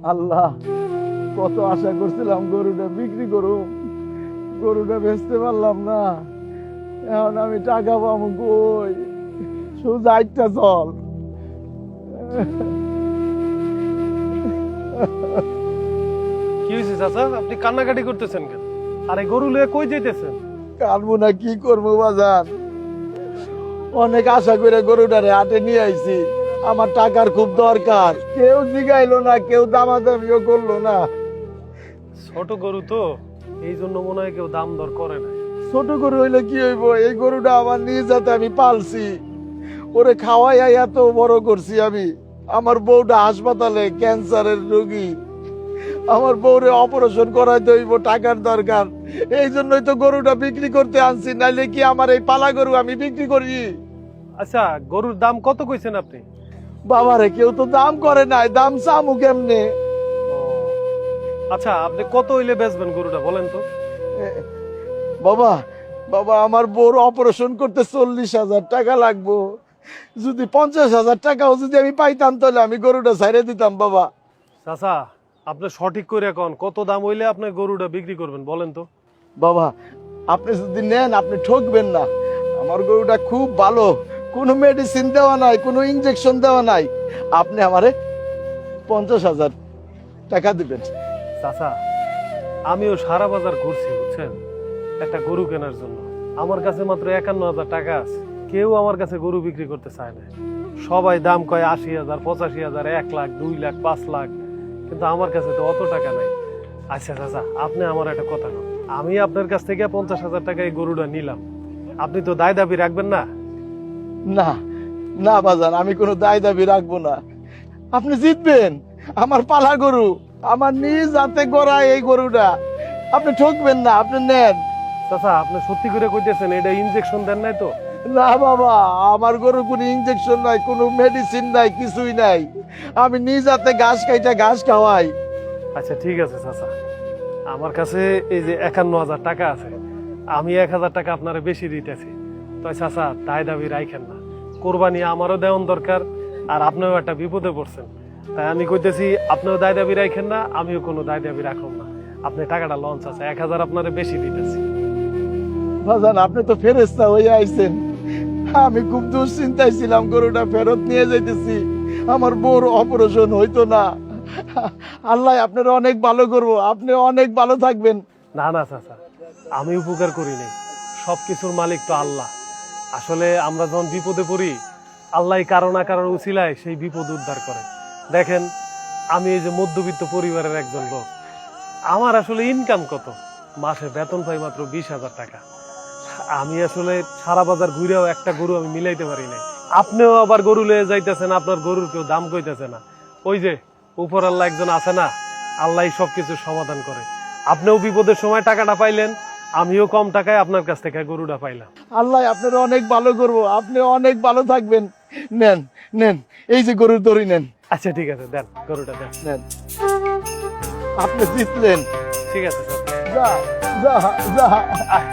আল্লাহ, কত আশা করছিলাম গরুটা বিক্রি করুম, গরুটা বেচতে পারলাম না। এখন আমি টাকা পাবো কই? সোজা আইটা চল। কি হয়েছে চাচা, আপনি কান্নাকাটি করতেছেন কেন? আরে গরু লয়ে কই যাইতেছেন? কানবো না, কি করবো বাজার? অনেক আশা করে গরুটারে হাটে নিয়ে আইছি, আমার টাকার খুব দরকার। কেউ জিগাইলো না, কেউ দামাদামিও করলো না। ছোট গরু তো, এই জন্য মনে হয় কেউ দাম দর করে না। ছোট গরু হইলে কি হইব? এই গরুটা আমার নিজ হাতে আমি পালছি, ওরে খাওয়াই এত বড় করছি আমি। আমার বউটা হাসপাতালে, ক্যান্সারের রোগী। আমার বউরে অপারেশন করাইতে হইব, টাকার দরকার। এই জন্যই তো গরুটা বিক্রি করতে আনছি, নাইলে কি আমার এই পালা গরু আমি বিক্রি করি? আচ্ছা, গরুর দাম কত কইছেন আপনি? বাবারে, কেউ তো দাম করে নাই, দাম চামু কেমনে? আচ্ছা, আপনি কত হইলে বেচবেন গরুটা বলেন তো? বাবা, বাবা, আমার বউর অপারেশন করতে 40,000 টাকা লাগবো। যদি 50,000 টাকাও যদি আমি পাইতাম, তাহলে আমি গরুটা ছাইড়ে দিতাম বাবা। চাচা, আপনি সঠিক করে এখন কত দাম হইলে আপনি গরুটা বিক্রি করবেন বলেন তো? বাবা, আপনি যদি নেন, আপনি ঠকবেন না। আমার গরুটা খুব ভালো, কোনো মেডিসিন দেওয়া নাই, কোনো ইনজেকশন দেওয়া নাই। আপনি আমারে 50,000 টাকা দিবেন। চাচা, আমিও সারা বাজার ঘুরছি বুঝছেন একটা গরু কেনার জন্য। আমার কাছে মাত্র 51,000 টাকা আছে। কেউ আমার কাছে গরু বিক্রি করতে চায় না। সবাই দাম কয় 80,000, 85,000, 1 লাখ, 2 লাখ, 5 লাখ, কিন্তু আমার কাছে তো অত টাকা নাই। আচ্ছা চাচা, আপনি আমার একটা কথা বলুন, আমি আপনার কাছ থেকে 50,000 টাকা এই গরুটা নিলাম, আপনি তো দায় দাবি রাখবেন না? না, না বাজান, আমি কোনো দায় দাবি রাখবো না। আপনি জিতবেন, আমার পালা গরু, আমার নিজ হাতে গড়া এই গরুটা। আপনি ঠকবেন না, আপনি নেন। চাচা, আপনি সত্যি করে কইতেছেন এটা ইনজেকশন দেন নাই তো? না বাবা, আমার গরু কোনো ইনজেকশন নাই, কোনো মেডিসিন নাই, কিছুই নাই। আমি নিজ হাতে ঘাস খাইটা ঘাস খাওয়াই। আচ্ছা ঠিক আছে চাচা, আমার কাছে এই যে 51,000 টাকা আছে, আমি 1,000 টাকা আপনারা বেশি দিতেছি। তো চাচা, দায় দাবি রাখেন না, কোরবানি আমারও দেওয়ান দরকার, আর আপনিও একটা বিপদে পড়ছেন। তাই আমি কইতেছি, আপনিও দায় দাবি রাখেন না, আমিও কোনো দায় দাবি রাখুন না। আপনি টাকাটা লঞ্চ আছে, 1,000 আপনারা বেশি দিতেছি। বাজান, আপনি তো ফেরেশতা হয়ে আইছেন। আমি খুব দুশ্চিন্তায় ছিলাম, গরুটা ফেরত নিয়ে যাইতেছি, আমার বউর অপারেশন হইতো না। আল্লাহ আপনার অনেক ভালো করবো, আপনি অনেক ভালো থাকবেন। না না চাচা, আমি উপকার করি নাই, সবকিছুর মালিক তো আল্লাহ। আসলে আমরা যখন বিপদে পড়ি, আল্লাহ কারো না কারোর উছিলায় সেই বিপদ উদ্ধার করে। দেখেন, আমি এই যে মধ্যবিত্ত পরিবারের একজন লোক, আমার আসলে ইনকাম কত? মাসে বেতন পাই মাত্র 20,000 টাকা। আমি আসলে সারা বাজার ঘুরেও একটা গরু আমি মিলাইতে পারি নাই। আপনিও আবার গরু লয়ে যাইতেছেন, আপনার গরুর কেউ দাম কইতেছে না। ওই যে উপর আল্লাহ একজন আছে না, আল্লাহ সবকিছু সমাধান করে। আপনিও বিপদের সময় টাকাটা পাইলেন, আমিও কম টাকায় আপনার কাছ থেকে গরুটা পাইলাম। আল্লাহ আপনার অনেক ভালো করবো, আপনি অনেক ভালো থাকবেন। নেন, নেন, এই যে গরুর দড়ি নেন। আচ্ছা ঠিক আছে, দেন গরুটা দেন। নেন, আপনি জিতলেন। ঠিক আছে স্যার। যা, যা, যা। আহ,